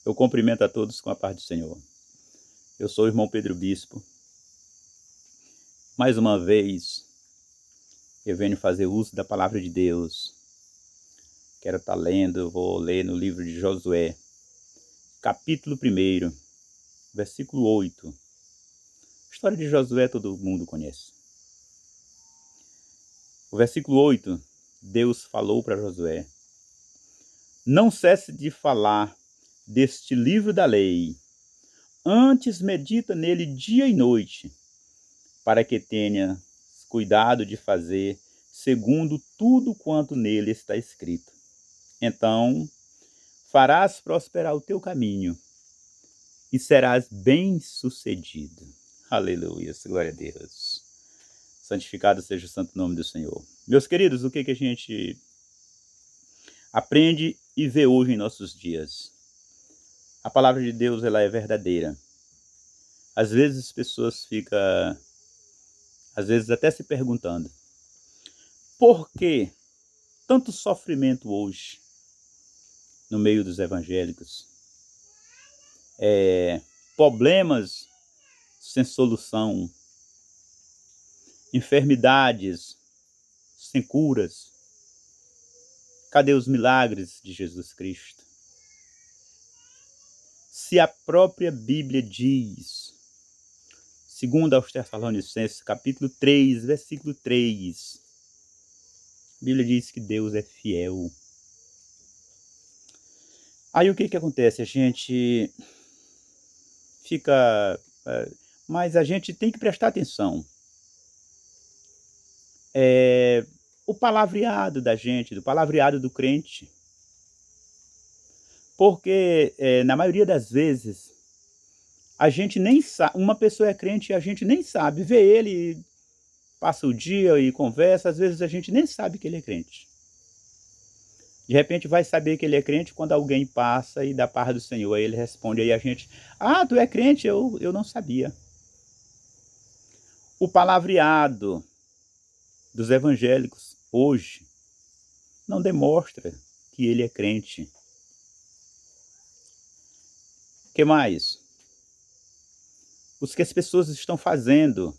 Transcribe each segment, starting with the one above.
Eu cumprimento a todos com a paz do Senhor. Eu sou o irmão Pedro Bispo. Mais uma vez, eu venho fazer uso da palavra de Deus. Quero estar lendo, eu vou ler no livro de Josué, capítulo 1, versículo 8. A história de Josué todo mundo conhece. O versículo 8, Deus falou para Josué: não cesse de falar deste livro da lei, antes medita nele dia e noite, para que tenha cuidado de fazer segundo tudo quanto nele está escrito. Então farás prosperar o teu caminho e serás bem-sucedido. Aleluia, glória a Deus. Santificado seja o santo nome do Senhor. Meus queridos, o que a gente aprende e vê hoje em nossos dias? A palavra de Deus, ela é verdadeira. Às vezes as pessoas ficam, até se perguntando: por que tanto sofrimento hoje no meio dos evangélicos? Problemas sem solução, enfermidades sem curas. Cadê os milagres de Jesus Cristo? Se a própria Bíblia diz, segundo aos Tessalonicenses, capítulo 3, versículo 3, a Bíblia diz que Deus é fiel. Aí o que acontece? A gente fica... mas a gente tem que prestar atenção. O palavreado da gente, do palavreado do crente. Porque, na maioria das vezes, a gente nem sabe, uma pessoa é crente e a gente nem sabe, vê ele, passa o dia e conversa, às vezes a gente nem sabe que ele é crente. De repente vai saber que ele é crente quando alguém passa e dá paz do Senhor, aí ele responde, aí a gente: ah, tu é crente? Eu não sabia. O palavreado dos evangélicos hoje não demonstra que ele é crente. O que mais? O que as pessoas estão fazendo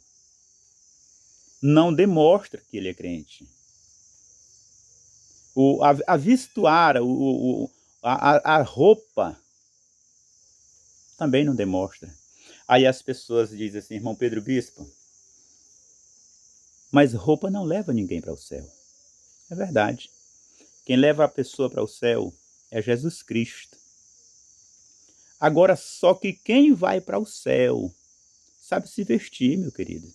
não demonstra que ele é crente. A vestuária, a roupa também não demonstra. Aí as pessoas dizem assim: irmão Pedro Bispo, mas roupa não leva ninguém para o céu. É verdade. Quem leva a pessoa para o céu é Jesus Cristo. Agora, só que quem vai para o céu sabe se vestir, meu querido.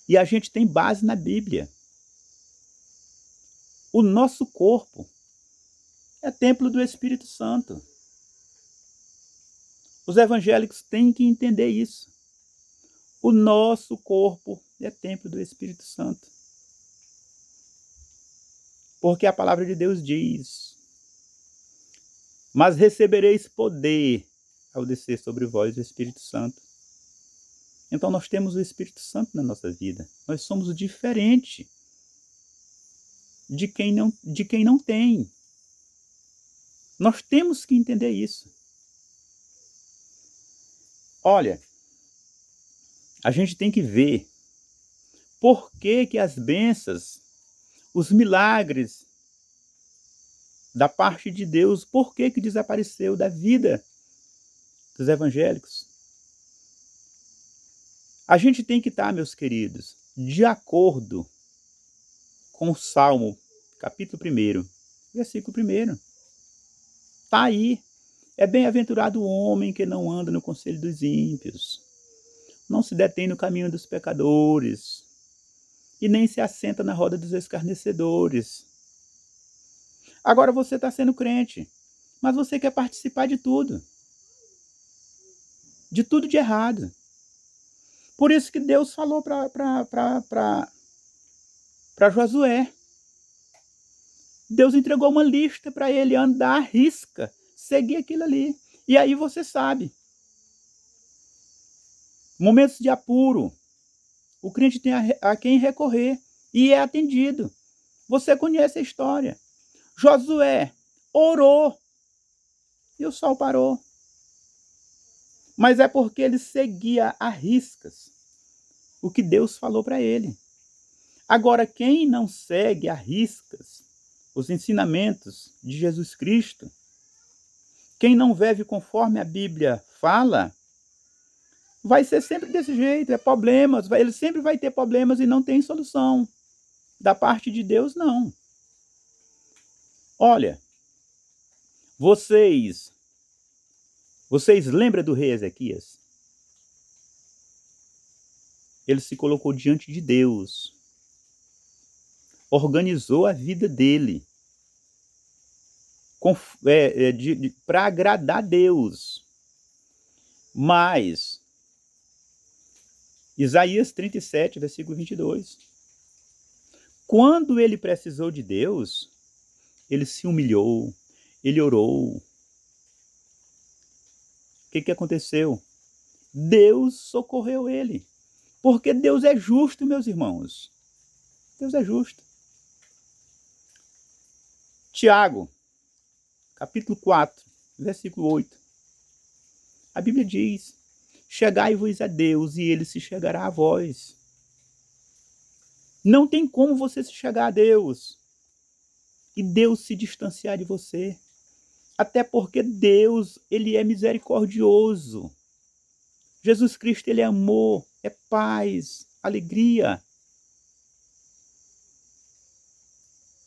E a gente tem base na Bíblia. O nosso corpo é templo do Espírito Santo. Os evangélicos têm que entender isso. O nosso corpo é templo do Espírito Santo. Porque a palavra de Deus diz: mas recebereis poder ao descer sobre vós o Espírito Santo. Então nós temos o Espírito Santo na nossa vida. Nós somos diferente de quem não tem. Nós temos que entender isso. Olha, a gente tem que ver por que as bênçãos, os milagres da parte de Deus, por que desapareceu da vida dos evangélicos. A gente tem que estar, meus queridos, de acordo com o Salmo, capítulo 1, versículo 1. Está aí. É bem-aventurado o homem que não anda no conselho dos ímpios, não se detém no caminho dos pecadores, e nem se assenta na roda dos escarnecedores. Agora você está sendo crente, mas você quer participar de tudo de errado. Por isso que Deus falou para Josué. Deus entregou uma lista para ele andar à risca, seguir aquilo ali. E aí você sabe. Momentos de apuro, o crente tem a quem recorrer e é atendido. Você conhece a história. Josué orou e o sol parou. Mas é porque ele seguia à riscas o que Deus falou para ele. Agora, quem não segue à riscas os ensinamentos de Jesus Cristo, quem não vive conforme a Bíblia fala, vai ser sempre desse jeito, é problemas, ele sempre vai ter problemas e não tem solução. Da parte de Deus, não. Olha, vocês lembram do rei Ezequias? Ele se colocou diante de Deus, organizou a vida dele para agradar a Deus. Mas, Isaías 37, versículo 22, quando ele precisou de Deus, ele se humilhou, ele orou. O que aconteceu? Deus socorreu ele. Porque Deus é justo, meus irmãos. Deus é justo. Tiago, capítulo 4, versículo 8. A Bíblia diz: chegai-vos a Deus e ele se chegará a vós. Não tem como você se chegar a Deus e Deus se distanciar de você. Até porque Deus, ele é misericordioso. Jesus Cristo, ele é amor, é paz, alegria.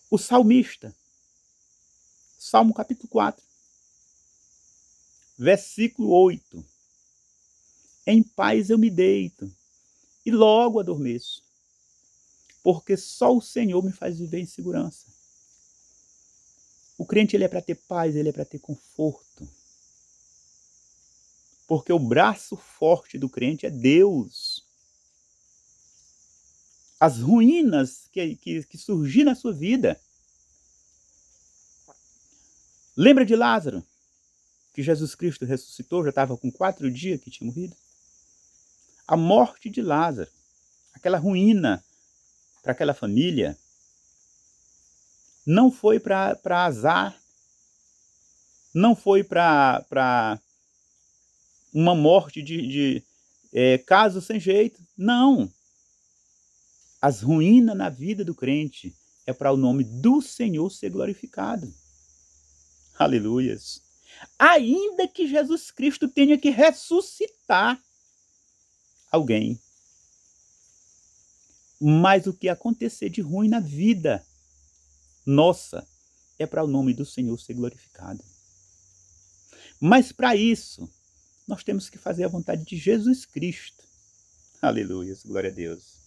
O salmista, Salmo capítulo 4, versículo 8. Em paz eu me deito e logo adormeço, porque só o Senhor me faz viver em segurança. O crente, ele é para ter paz, ele é para ter conforto. Porque o braço forte do crente é Deus. As ruínas que surgiram na sua vida. Lembra de Lázaro? Que Jesus Cristo ressuscitou, já estava com 4 dias que tinha morrido. A morte de Lázaro, aquela ruína para aquela família, não foi para azar, não foi para uma morte de caso sem jeito. Não. As ruínas na vida do crente é para o nome do Senhor ser glorificado. Aleluias. Ainda que Jesus Cristo tenha que ressuscitar alguém. Mas o que acontecer de ruim na vida nossa é para o nome do Senhor ser glorificado. Mas para isso, nós temos que fazer a vontade de Jesus Cristo. Aleluia, glória a Deus.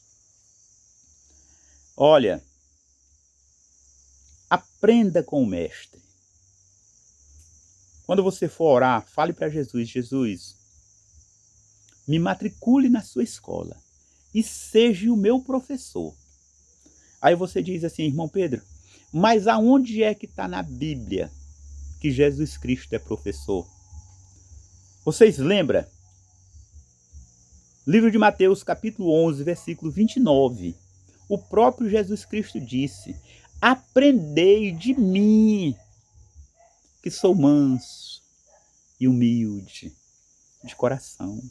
Olha, aprenda com o Mestre. Quando você for orar, fale para Jesus: Jesus, me matricule na sua escola e seja o meu professor. Aí você diz assim: irmão Pedro, mas aonde é que está na Bíblia que Jesus Cristo é professor? Vocês lembram? Livro de Mateus, capítulo 11, versículo 29. O próprio Jesus Cristo disse: aprendei de mim, que sou manso e humilde de coração.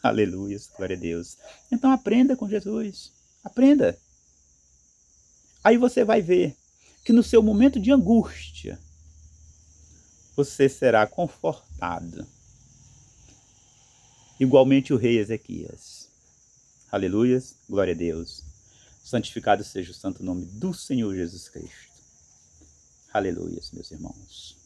Aleluia, glória a Deus. Então aprenda com Jesus. Aprenda. Aí você vai ver que no seu momento de angústia, você será confortado. Igualmente o rei Ezequias. Aleluia, glória a Deus. Santificado seja o santo nome do Senhor Jesus Cristo. Aleluia, meus irmãos.